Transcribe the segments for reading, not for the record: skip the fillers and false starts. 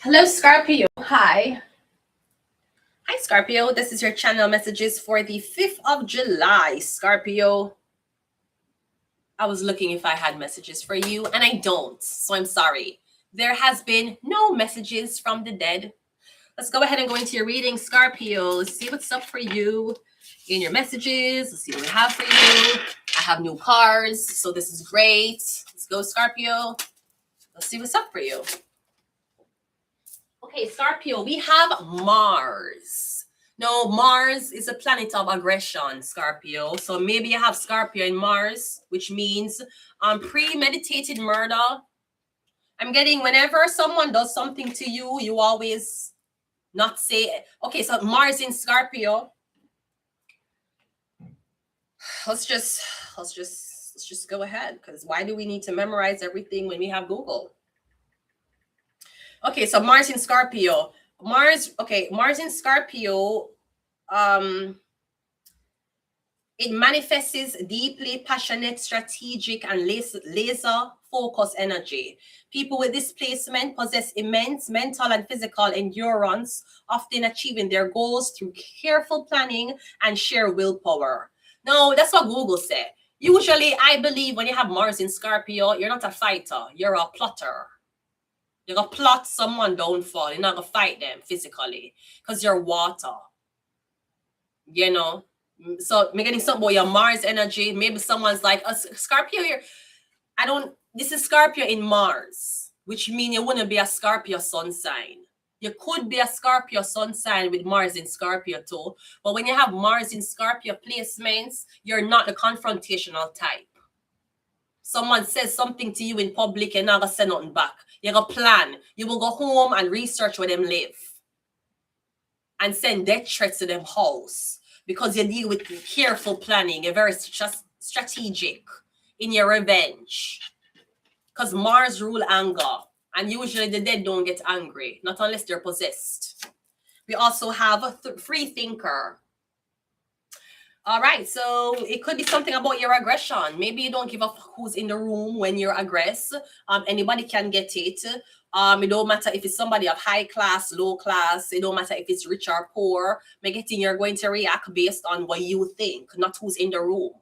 Hello, Scorpio. Hi. Hi, Scorpio. This is your channel messages for the 5th of July. Scorpio, I was looking if I had messages for you, and I don't, so I'm sorry. There has been no messages from the dead. Let's go ahead and go into your reading, Scorpio. Let's see what's up for you in your messages. Let's see what we have for you. I have new cards, so this is great. Let's go, Scorpio. Let's see what's up for you. Okay, Scorpio, we have Mars. No, Mars is a planet of aggression, Scorpio. So maybe you have Scorpio in Mars, which means premeditated murder. I'm getting whenever someone does something to you, you always not say it. Okay, so Mars in Scorpio. Let's just go ahead, because why do we need to memorize everything when we have Google? Okay, so Mars in Scorpio. Mars in Scorpio, it manifests deeply passionate, strategic, and laser focused energy. People with this placement possess immense mental and physical endurance, often achieving their goals through careful planning and sheer willpower. No, that's what Google said. Usually, I believe when you have Mars in Scorpio, you're not a fighter, you're a plotter. You're going to plot someone downfall. You're not going to fight them physically because you're water. You know? So I'm getting something about your Mars energy. Maybe someone's like, Scorpio here. This is Scorpio in Mars, which means you wouldn't be a Scorpio sun sign. You could be a Scorpio sun sign with Mars in Scorpio too. But when you have Mars in Scorpio placements, you're not the confrontational type. Someone says something to you in public, you're not going to say nothing back. You're going to plan. You will go home and research where them live. And send death threats to them house. Because you deal with careful planning. You're very strategic in your revenge. Because Mars rule anger. And usually the dead don't get angry. Not unless they're possessed. We also have a free thinker. All right, so it could be something about your aggression. Maybe you don't give a fuck who's in the room when you're aggressed. Anybody can get it. It don't matter if it's somebody of high class, low class. It don't matter if it's rich or poor. You're going to react based on what you think, not who's in the room.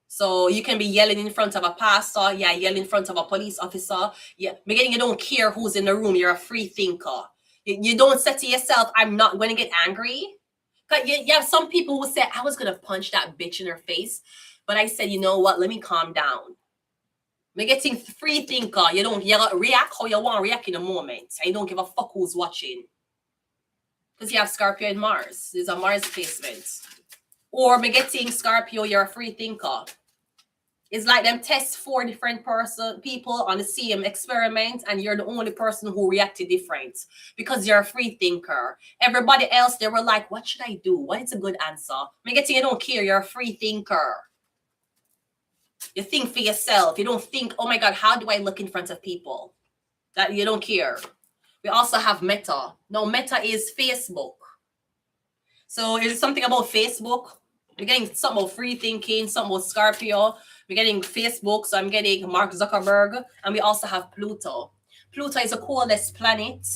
So you can be yelling in front of a pastor. Yeah, yelling in front of a police officer. Yeah, you don't care who's in the room. You're a free thinker. You don't say to yourself, I'm not going to get angry. Yeah, some people will say, I was going to punch that bitch in her face. But I said, you know what? Let me calm down. I'm getting free thinker. You react how you want to react in a moment. And you don't give a fuck who's watching. Because you have Scorpio and Mars. There's a Mars placement. Or I'm getting Scorpio, you're a free thinker. It's like them test 4 different people on the same experiment, and you're the only person who reacted different because you're a free thinker. Everybody else, they were like, what should I do? What is a good answer? You don't care. You're a free thinker. You think for yourself. You don't think, oh my God, how do I look in front of people? That you don't care. We also have Meta. No, Meta is Facebook. So is it something about Facebook? We're getting something about free thinking, something about Scorpio. We're getting Facebook, so I'm getting Mark Zuckerberg. And we also have Pluto. Pluto is a coldest planet.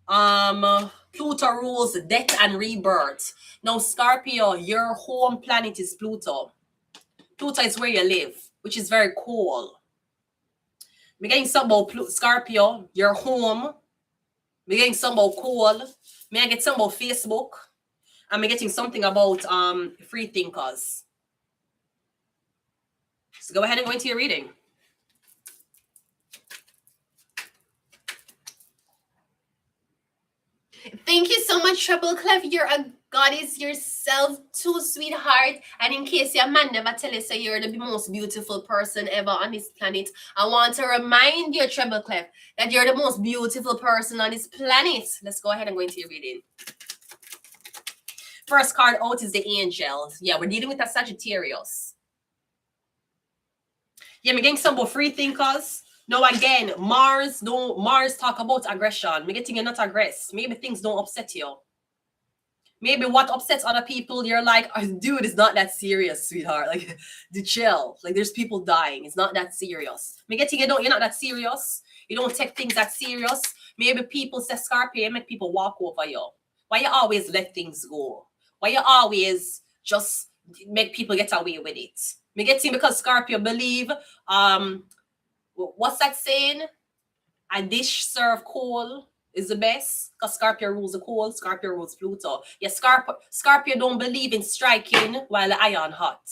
Pluto rules death and rebirth. Now, Scorpio, your home planet is Pluto. Pluto is where you live, which is very cool. We're getting something about Scorpio, your home. We're getting something about cool. May I get something about Facebook? I'm getting something about free thinkers. So go ahead and go into your reading. Thank you so much, Treble Clef. You're a goddess yourself too, sweetheart. And in case your man never tell you, so you're the most beautiful person ever on this planet, I want to remind you, Treble Clef, that you're the most beautiful person on this planet. Let's go ahead and go into your reading. First card out is the angels. Yeah, we're dealing with a Sagittarius. Yeah, I'm getting some more free thinkers. No, again, Mars talk about aggression. I'm getting you're not aggressive. Maybe things don't upset you. Maybe what upsets other people, you're like, oh, dude, it's not that serious, sweetheart. Like, chill. Like, there's people dying. It's not that serious. I'm getting you're not that serious. You don't take things that serious. Maybe people say Scorpio make people walk over you. Why you always let things go? Why you always just make people get away with it? Me getting because Scorpio believe what's that saying? A dish served cold is the best because Scorpio rules the cold, Scorpio rules Pluto. Yeah, Scorpio don't believe in striking while the iron hot.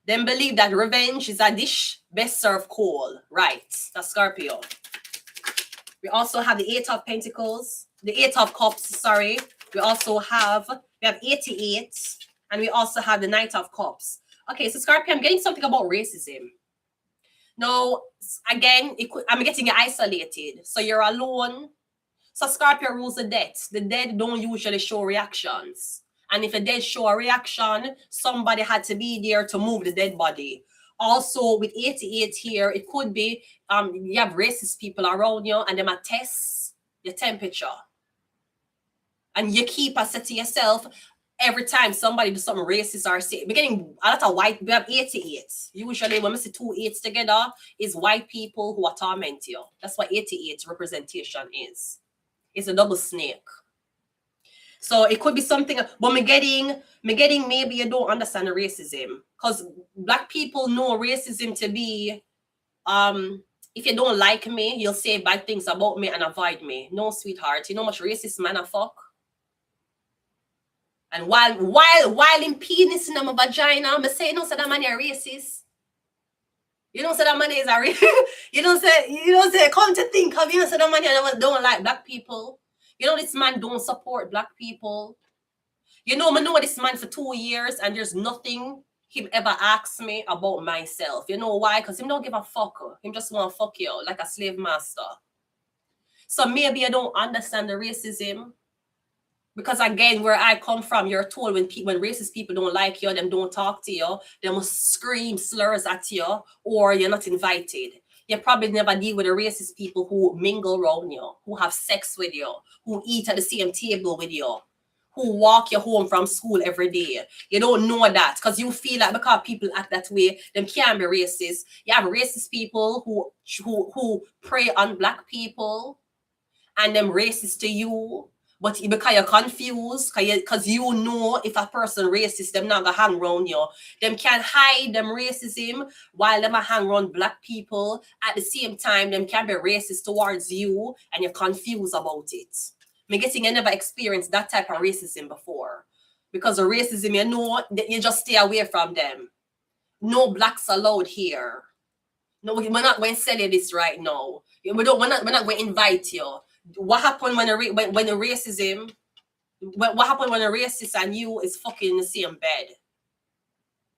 Them believe that revenge is a dish best served cold. Right, that's Scorpio. We also have the Eight of Pentacles, the Eight of Cups, sorry. We have 88, and we also have the Knight of Cups. Okay, so Scorpio, I'm getting something about racism. Now, again, I'm getting isolated. So you're alone. So Scorpio rules the dead. The dead don't usually show reactions. And if a dead show a reaction, somebody had to be there to move the dead body. Also, with 88 here, it could be you have racist people around you and them a test your temperature. And you keep a set to yourself every time somebody does something racist or say, we're getting a lot of white, we have 88. Usually when we see 2 8s together, is white people who are torment you. That's what 88 representation is. It's a double snake. So it could be something, but me getting maybe you don't understand the racism. Because Black people know racism to be, if you don't like me, you'll say bad things about me and avoid me. No, sweetheart, you know how much racist man I fuck? And while in penis in my vagina, I say, you know, so that man is racist. You know, so that man is a racist. you don't say, come to think of, you know, so that man don't like Black people. You know, this man don't support Black people. You know, I know this man for 2 years and there's nothing he ever asks me about myself. You know why? Because him don't give a fuck. Him just want to fuck you like a slave master. So maybe I don't understand the racism. Because again, where I come from, you're told when racist people don't like you, them don't talk to you, they must scream slurs at you, or you're not invited. You probably never deal with the racist people who mingle around you, who have sex with you, who eat at the same table with you, who walk you home from school every day. You don't know that because you feel like because people act that way, them can't be racist. You have racist people who prey on Black people and them racist to you. But because you're confused, because you know if a person racist, them not gonna hang around you. Them can't hide them racism while them hang around Black people. At the same time, them can be racist towards you and you're confused about it. Me guessing you never experienced that type of racism before. Because of racism, you know, you just stay away from them. No Blacks allowed here. No, we're not going to sell you this right now. We're not going to invite you. What happened when the racism? What happened when a racist and you is fucking in the same bed?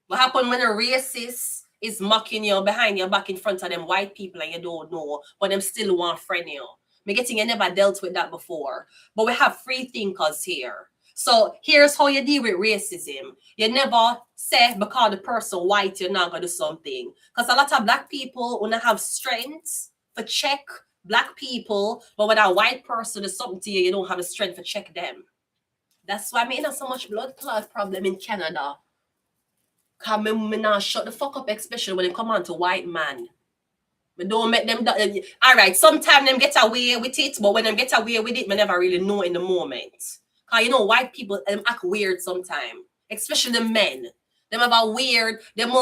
What happened when a racist is mocking you behind your back in front of them white people and you don't know, but them still want to friend you? Me getting you never dealt with that before. But we have free thinkers here. So here's how you deal with racism. You never say because the person white, you're not going to do something. Because a lot of Black people want to have strength for check Black people, but when a white person is something to you, you don't have the strength to check them. That's why I mean, so much blood clot problem in Canada. Because me now shut the fuck up, especially when it come on to white man. We don't make them. All right, sometimes them get away with it, but when them get away with it, me never really know in the moment. Because you know, white people act weird sometimes, especially the men. Them have a weird, them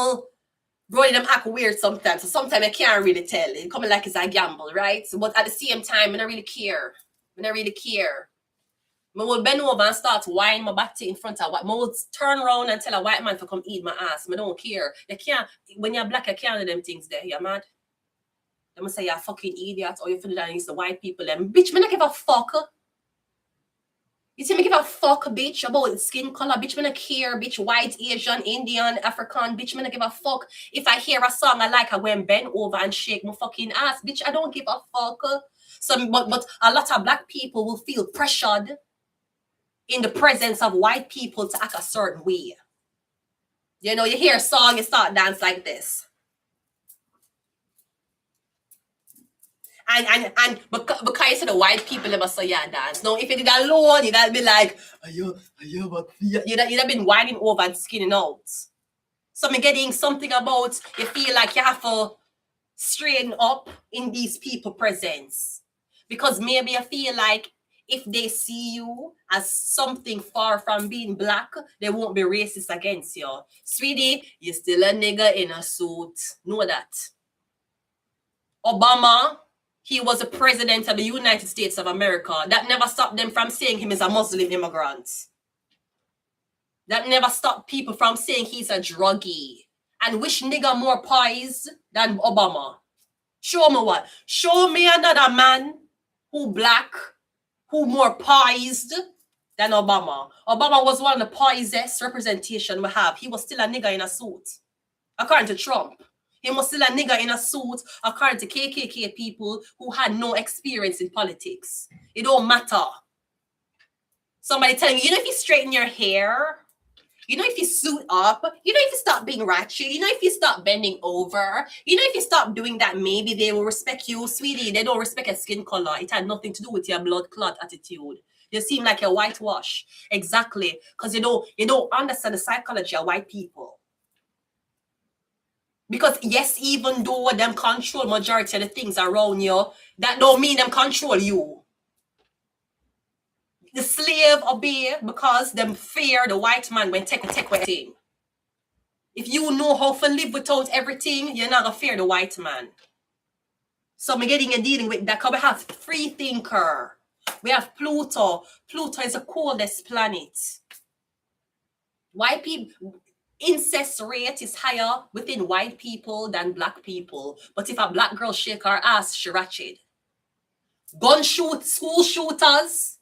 act weird sometimes. So sometimes I can't really tell. It coming like it's a gamble, right? So, but at the same time, I don't really care. I will bend over and start whining my body in front of white. I will turn around and tell a white man to come eat my ass. I don't care. You can't, when you're Black, you can't do them things there. You're mad. They must say you're a fucking idiot or you feel that it's the white people. Them bitch, me not give a fuck. You see me give a fuck, bitch, about skin color. Bitch, me not care. Bitch, white, Asian, Indian, African. Bitch, me not give a fuck. If I hear a song I like, I go and bend over and shake my fucking ass. Bitch, I don't give a fuck. So, but a lot of Black people will feel pressured in the presence of white people to act a certain way. You know, you hear a song, you start dance like this. And because you see the white people never saw you dance. Now, if you did alone, you'd be like, you'd have been whining over and skinning out. So I'm getting something about you feel like you have to straighten up in these people presence. Because maybe I feel like if they see you as something far from being black, they won't be racist against you. Sweetie, you're still a nigga in a suit. Know that. Obama, he was a president of the United States of America. That never stopped them from saying him is a Muslim immigrant. That never stopped people from saying he's a druggie. And which nigga more poised than Obama? Show me what? Show me another man who black, who more poised than Obama. Obama was one of the poisest representation we have. He was still a nigga in a suit. According to Trump. He was still a nigga in a suit according to KKK people who had no experience in politics. It don't matter. Somebody telling you, you know, if you straighten your hair, you know, if you suit up, you know, if you stop being ratchet, you know, if you stop bending over, you know, if you stop doing that, maybe they will respect you, sweetie. They don't respect your skin color. It had nothing to do with your blood clot attitude. You seem like a whitewash. Exactly. Because you don't understand the psychology of white people. Because yes, even though them control majority of the things around you, that don't mean them control you. The slave obey because them fear the white man when take everything. If you know how to live without everything, you're not gonna fear the white man. So I'm getting and dealing with that because we have free thinker. We have Pluto. Pluto is the coldest planet. White people, incest rate is higher within white people than black people. But if a black girl shake her ass, she ratchet. School shooters,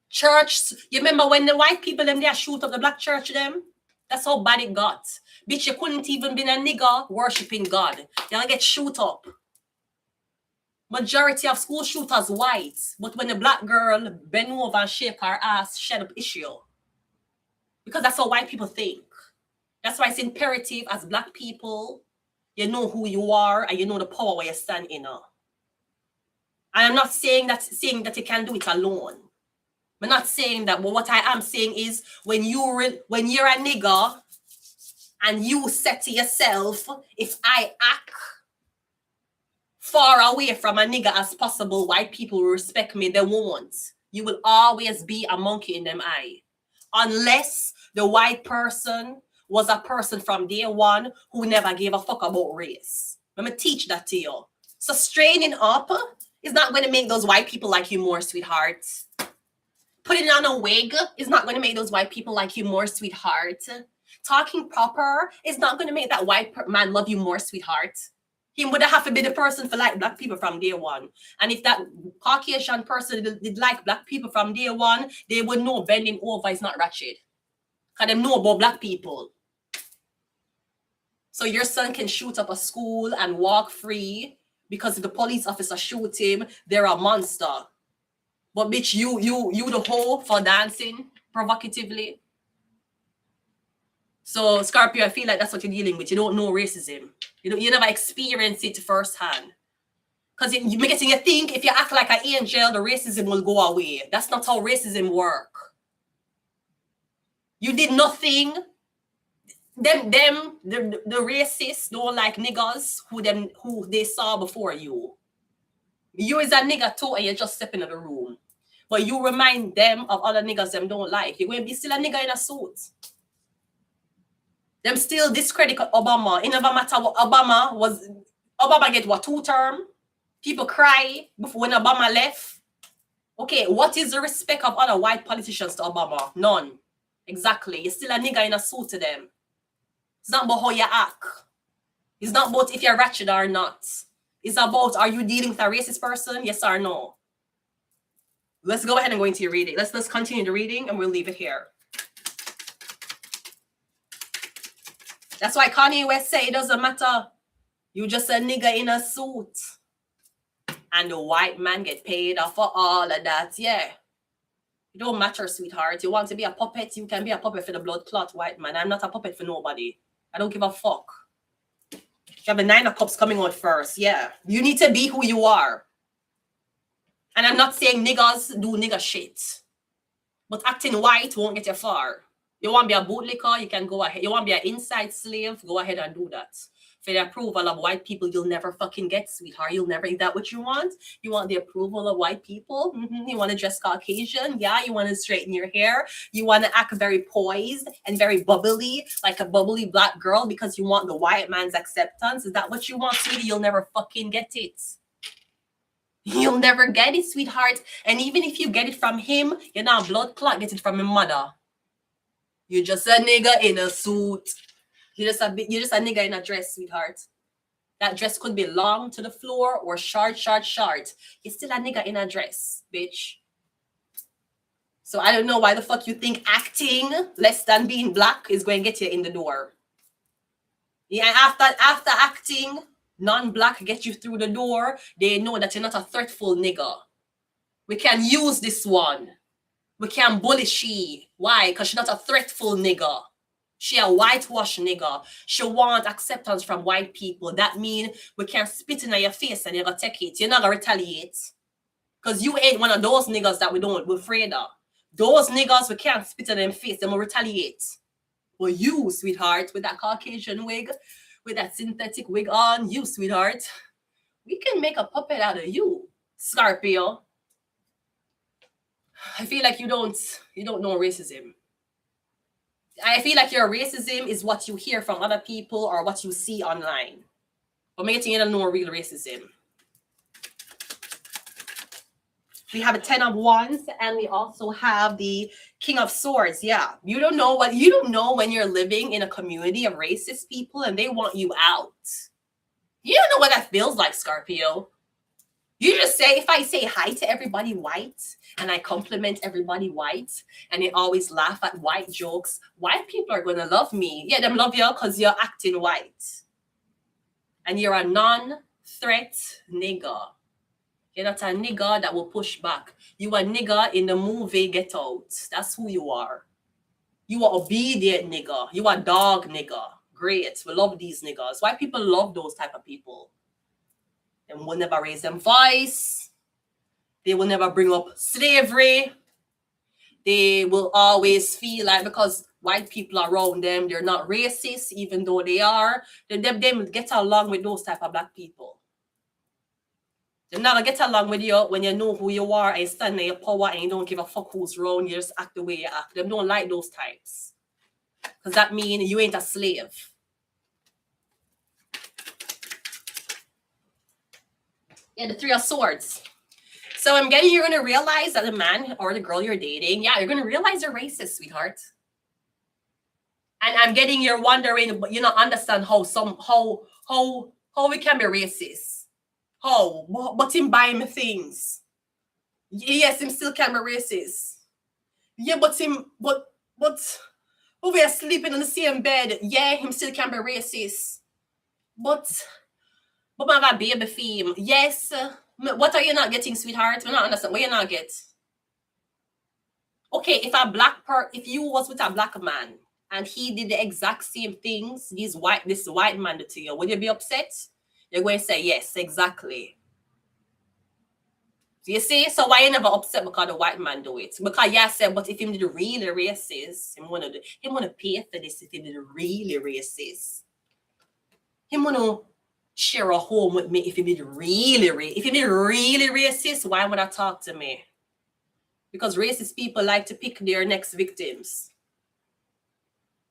church. You remember when the white people them there shoot up the black church them? That's how bad it got. Bitch, you couldn't even be a nigga worshiping God. You'll get shoot up. Majority of school shooters white. But when the black girl bend over and shake her ass, shut up issue. Because that's how white people think. That's why it's imperative as black people, you know who you are and you know the power where you stand in. And I'm not saying that you can do it alone. I'm not saying that, but what I am saying is when you're a nigga and you say to yourself, if I act far away from a nigga as possible, white people will respect me. They won't. You will always be a monkey in them eye. Unless the white person was a person from day one who never gave a fuck about race. Let me teach that to you. So straightening up is not going to make those white people like you more, sweetheart. Putting on a wig is not going to make those white people like you more, sweetheart. Talking proper is not going to make that white man love you more, sweetheart. He would have to be the person for like black people from day one. And if that Caucasian person did like black people from day one, they would know bending over is not ratchet. Because they know about black people. So your son can shoot up a school and walk free because if the police officer shoot him, they're a monster. But bitch, you the hoe for dancing provocatively. So Scorpio, I feel like that's what you're dealing with. You don't know racism. You never experience it firsthand. Because you make you think if you act like an angel, the racism will go away. That's not how racism work. You did nothing. The racists don't like niggas who they saw before you. You is a nigga too, and you just step into the room. But you remind them of other niggas them don't like. You're going to be still a nigga in a suit. Them still discredit Obama. It never matter what Obama get what 2 term? People cry before when Obama left. Okay, what is the respect of other white politicians to Obama? None. Exactly. You're still a nigga in a suit to them. It's not about how you act. It's not about if you're ratchet or not. It's about, are you dealing with a racist person? Yes or no? Let's go ahead and go into your reading. Let's continue the reading and we'll leave it here. That's why Kanye West say it doesn't matter. You just a nigga in a suit. And the white man get paid off for all of that. Yeah. It don't matter, sweetheart. You want to be a puppet, you can be a puppet for the blood clot white man. I'm not a puppet for nobody. I don't give a fuck. You have the 9 of Cups coming out first. Yeah. You need to be who you are. And I'm not saying niggas do nigga shit. But acting white won't get you far. You want to be a bootlicker, you can go ahead. You want to be an inside slave, go ahead and do that. For the approval of white people, you'll never fucking get, sweetheart. You'll never. Is that what you want? You want the approval of white people? You want to dress Caucasian? Yeah. You want to straighten your hair? You want to act very poised and very bubbly, like a bubbly black girl, because you want the white man's acceptance? Is that what you want, sweetie? You'll never fucking get it. You'll never get it, sweetheart. And even if you get it from him, you're not a blood clot. Get it from your mother. You're just a nigga in a suit. You're just a nigga in a dress, sweetheart. That dress could be long to the floor or short. You're still a nigga in a dress, bitch. So I don't know why the fuck you think acting less than being black is going to get you in the door. Yeah, after acting non-black get you through the door, they know that you're not a threatful nigga. We can use this one. We can bully she. Why? Because she's not a threatful nigga. She a whitewash nigga. She want acceptance from white people. That mean we can spit in your face and you're gonna take it. You're not gonna retaliate. Because you ain't one of those niggas that we're afraid of. Those niggas we can't spit in them face, they will retaliate. Well, you, sweetheart, with that Caucasian wig, with that synthetic wig on, you, sweetheart, we can make a puppet out of you, Scorpio. I feel like you don't know racism. I feel like your racism is what you hear from other people or what you see online. But me getting you don't know real racism. We have a 10 of Wands, and we also have the King of Swords. Yeah, you don't know when you're living in a community of racist people and they want you out. You don't know what that feels like, Scorpio. You just say, if I say hi to everybody white and I compliment everybody white and they always laugh at white jokes, white people are going to love me. Yeah, them love you because you're acting white. And you're a non-threat nigga. You're not a nigga that will push back. You a nigga in the movie Get Out. That's who you are. You are obedient nigga. You are dog nigga. Great. We love these niggas. White people love those type of people. And will never raise them voice. They will never bring up slavery. They will always feel like because white people are around them, they're not racist, even though they are. They get along with those type of black people. They're not gonna get along with you when you know who you are and you stand in your power and you don't give a fuck who's wrong. You just act the way you act. Them don't like those types. Because that means you ain't a slave. Yeah, the Three of Swords. So I'm getting you're gonna realize that the man or the girl you're dating, yeah, you're gonna realize they're racist, sweetheart. And I'm getting you're wondering, but you don't understand how we can be racist. How? But him buy me things. Yes, him still can be racist. Yeah, but we are sleeping in the same bed. Yeah, him still can be racist. But I have a baby for him. Yes. What are you not getting, sweetheart? I don't understand. What you not get? Okay, if you was with a black man and he did the exact same things this white man did to you, would you be upset? You're going to say, yes, exactly. You see? So why you never upset because the white man do it? Because yeah, said, but if him did really racist, him wanna pay for this if he did really racist. Him wanna share a home with me if he did really racist, why would I talk to me? Because racist people like to pick their next victims.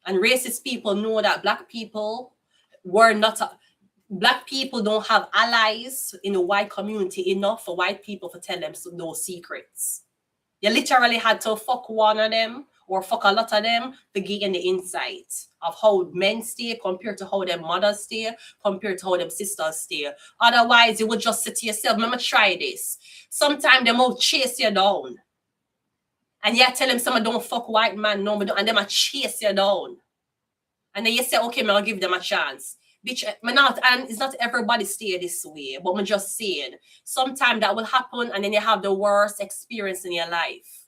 And racist people know that black people don't have allies in the white community enough for white people to tell them those secrets. You literally had to fuck one of them or fuck a lot of them to get in the insight of how men stay compared to how their mothers stay, compared to how their sisters stay. Otherwise, you would just sit to yourself, let me try this. Sometimes they will chase you down. And you tell them someone don't fuck white man, no, and they might chase you down. And then you say, okay, I'll give them a chance. Bitch, and it's not everybody stay this way, but I'm just saying, sometimes that will happen and then you have the worst experience in your life.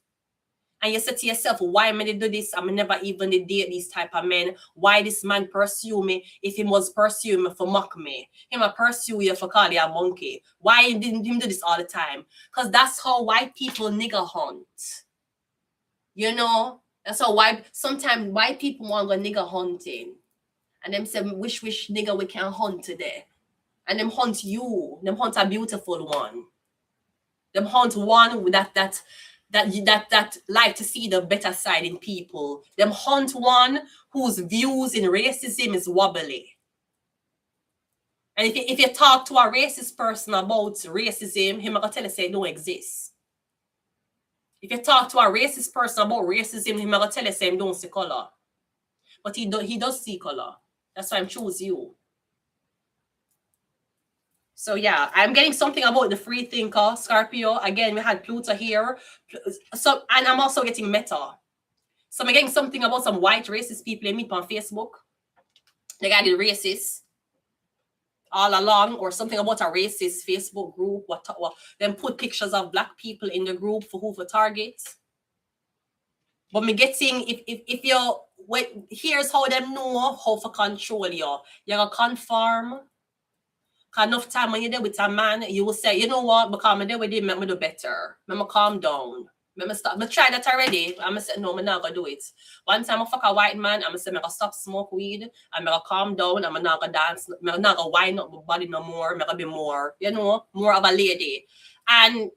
And you say to yourself, why am I do this? I'm never even date these type of men. Why this man pursue me if he was pursuing me for mock me? Him a pursue you for call you a monkey. Why didn't him do this all the time? Because that's how white people nigga hunt. You know? That's how sometimes white people want to go nigga hunting. And them say, wish nigga we can hunt today. And them hunt you. Them hunt a beautiful one. Them hunt one that like to see the better side in people. Them hunt one whose views in racism is wobbly. And if you talk to a racist person about racism, him gonna tell you say it don't exist. If you talk to a racist person about racism, him gonna tell you say him don't see color. But he does see color. That's why I'm choose you. So yeah, I'm getting something about the free thinker, Scorpio. Again, we had Pluto here. So, and I'm also getting Meta. So I'm getting something about some white racist people I meet on Facebook. They got the racist all along, or something about a racist Facebook group. What then put pictures of black people in the group for who for target. But me getting if you wait, here's how them know how to control you. You're gonna conform. Enough time when you're there with a man, you will say, you know what, because I'm there with him, make me do better. Make me calm dodown. Make me stop. I try that already. I'm going to say, no, I'm not going to do it. One time I fuck a white man, I'm going to say, I'm going to stop smoke weed. I'm going to calm down. I'm not going to dance. I'm not going to wind up my body no more. I'm going to be more, more of a lady. And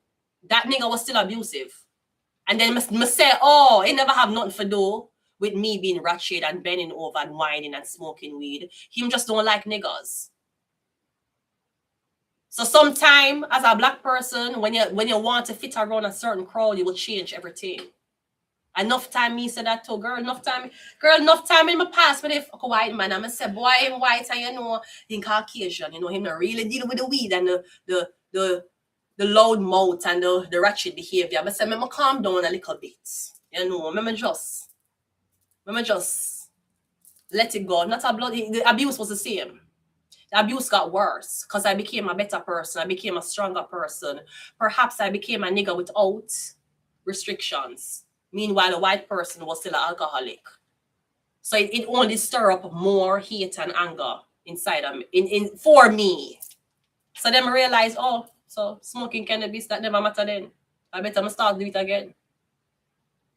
that nigga was still abusive. And then I say, oh, he never have nothing to do with me being ratchet and bending over and whining and smoking weed. Him just don't like niggas. So sometime as a black person, when you want to fit around a certain crowd, you will change everything. Enough time me say that to girl, enough time in my past when if a white man, I'ma say, boy, him white and in Caucasian, him not really deal with the weed and the loud mouth and the ratchet behavior. But say, me calm down a little bit. Me just let it go. Not a blood, the abuse was the same. The abuse got worse because I became a better person. I became a stronger person. Perhaps I became a nigga without restrictions. Meanwhile, the white person was still an alcoholic. So it only stir up more hate and anger inside of me, for me. So then I realized, oh, so smoking cannabis, that never matter then. I better start do it again.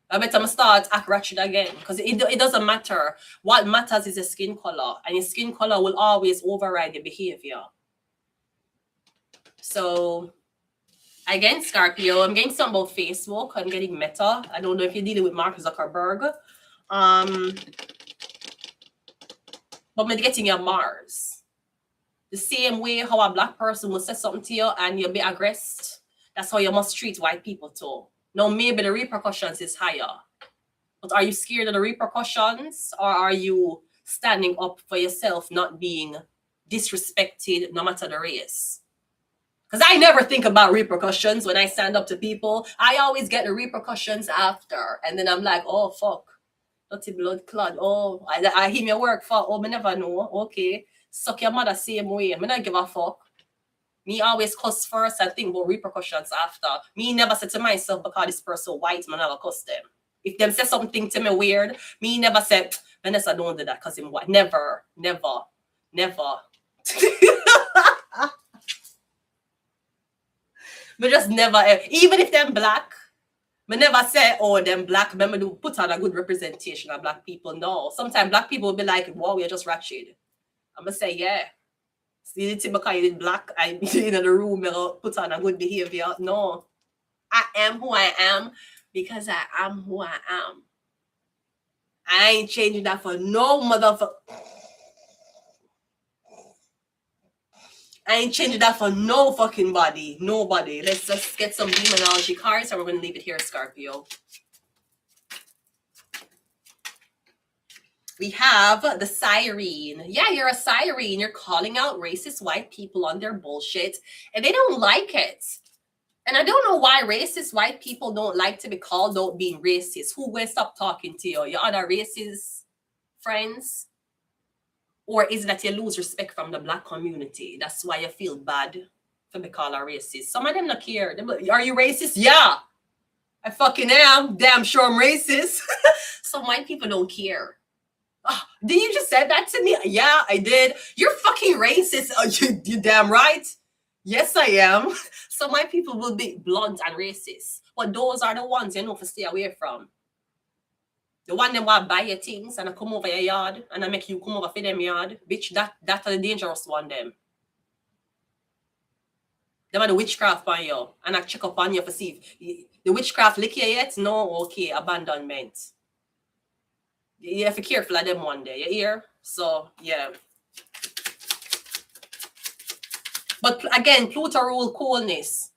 I better start act ratchet again, because it doesn't matter. What matters is your skin color, and your skin color will always override your behavior. So, again, Scorpio, I'm getting something about Facebook. I'm getting Meta. I don't know if you're dealing with Mark Zuckerberg. But I'm getting your Mars. The same way how a black person will say something to you and you'll be aggressed, that's how you must treat white people too. Now, maybe the repercussions is higher. But are you scared of the repercussions, or are you standing up for yourself, not being disrespected no matter the race? Because I never think about repercussions when I stand up to people. I always get the repercussions after. And then I'm like, oh, fuck. Dirty blood clot. Oh, I hear your work for. Oh, I never know. Okay. Suck your mother same way. I don't give a fuck. Me always cuss first and think about repercussions after. Me never say to myself, because this person white, man, never cuss them. If them say something to me weird, me never say, Vanessa, don't do that because him white. Never. Me just never, even if them black, me never say, oh, them black, remember to put on a good representation of black people. No. Sometimes black people will be like, wow, we're just ratchet. I'm going to say, yeah. See, because you did black, I in the room, put on a good behavior. No. I am who I am because I am who I am. I ain't changing that for no motherfucker. I ain't changing that for no fucking body. Nobody. Let's just get some Numerology cards and we're going to leave it here, Scorpio. We have the siren. Yeah, you're a siren. You're calling out racist white people on their bullshit, and they don't like it. And I don't know why racist white people don't like to be called out being racist. Who will stop talking to you? Your other racist friends? Or is it that you lose respect from the black community? That's why you feel bad for be called a racist. Some of them not care. Are you racist? Yeah. I fucking am. Damn sure I'm racist. Some white people don't care. Oh, did you just say that to me? Yeah, I did. You're fucking racist. Oh, you damn right. Yes, I am. So my people will be blunt and racist. But those are the ones you know to stay away from. The one them want buy your things and I come over your yard and I make you come over for them yard. Bitch, that are the dangerous one them. Them are the witchcraft on you and I check up on you for see if the witchcraft lick you yet? No, okay, abandonment. You have to be careful of them one day, you hear? So, yeah. But again, Pluto rule coolness.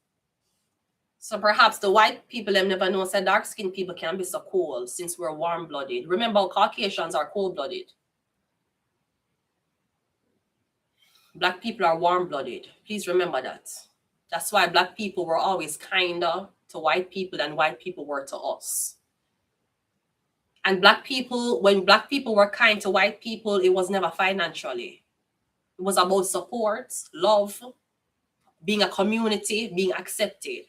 So perhaps the white people them never know that dark-skinned people can be so cool since we're warm-blooded. Remember, Caucasians are cold-blooded. Black people are warm-blooded. Please remember that. That's why black people were always kinder to white people than white people were to us. And black people, when black people were kind to white people, it was never financially. It was about support, love, being a community, being accepted.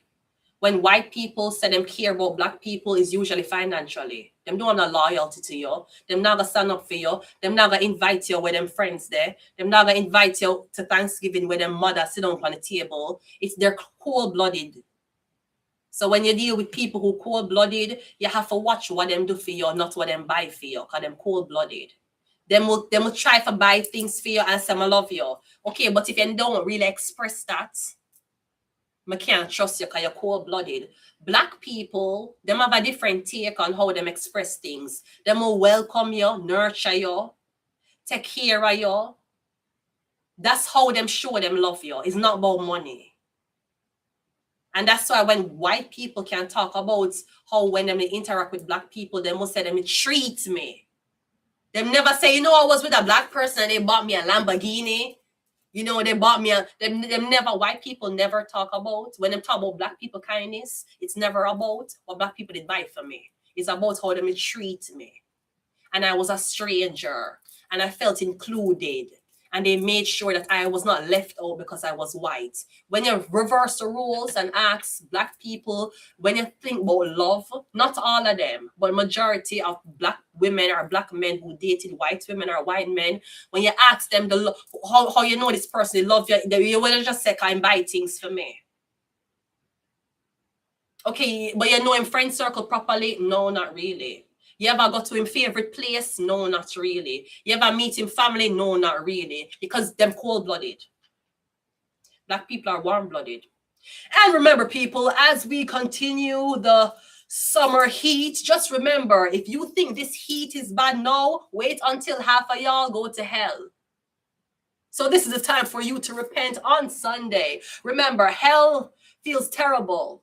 When white people say them care about black people, is usually financially. Them don't have no loyalty to you. Them not gonna stand up for you. Them not gonna invite you with them friends there. Them not gonna invite you to Thanksgiving with them mother sit down on the table. It's they're cold-blooded. So when you deal with people who cold-blooded, you have to watch what them do for you, not what them buy for you, because them cold-blooded. Them will try to buy things for you and say, I love you. Okay, but if you don't really express that, I can't trust you because you're cold-blooded. Black people, them have a different take on how them express things. Them will welcome you, nurture you, take care of you. That's how them show them love you. It's not about money. And that's why when white people can talk about how when they interact with black people, they must say them treat me. Them never say, you know, I was with a black person and they bought me a Lamborghini. You know, they bought me them never, white people never talk about, when they talk about black people kindness, it's never about what black people did buy for me. It's about how they treat me. And I was a stranger and I felt included. And they made sure that I was not left out because I was white. When you reverse the rules and ask black people, when you think about love, not all of them, but majority of black women or black men who dated white women or white men, when you ask them how you know this person, they love you, you will just say, "I buy things for me." Okay, but you know him friend circle properly? No, not really. You ever go to him favorite place? No, not really. You ever meet him family? No, not really. Because them cold-blooded. Black people are warm-blooded. And remember, people, as we continue the summer heat, just remember, if you think this heat is bad now, wait until half of y'all go to hell. So this is the time for you to repent on Sunday. Remember, hell feels terrible.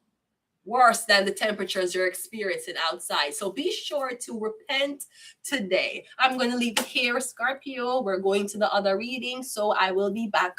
Worse than the temperatures you're experiencing outside. So be sure to repent today. I'm going to leave it here, Scorpio. We're going to the other reading, so I will be back